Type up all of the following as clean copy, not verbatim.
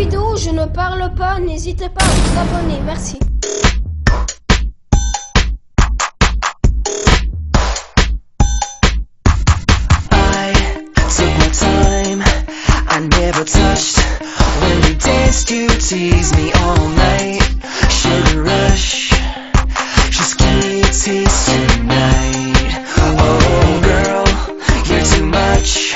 vidéo où je ne parle pas, n'hésitez pas à vous abonner, merci. I never touched when we danced. You teased me all night. Sugar rush, just give me a taste tonight. Oh girl, you're too much.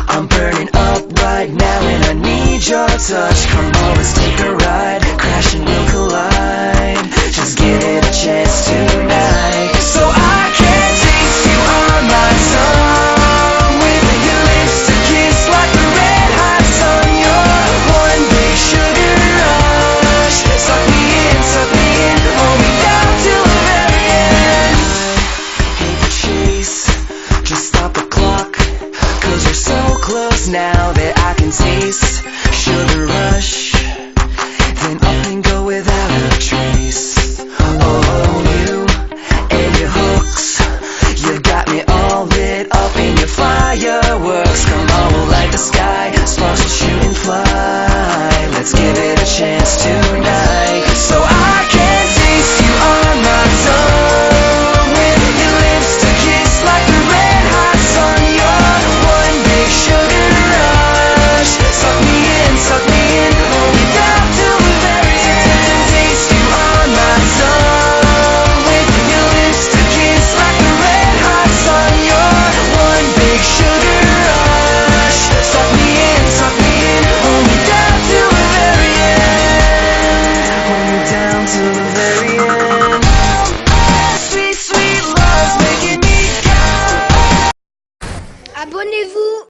I'm burning up right now and I need your touch. Come on, let's take a ride, crashing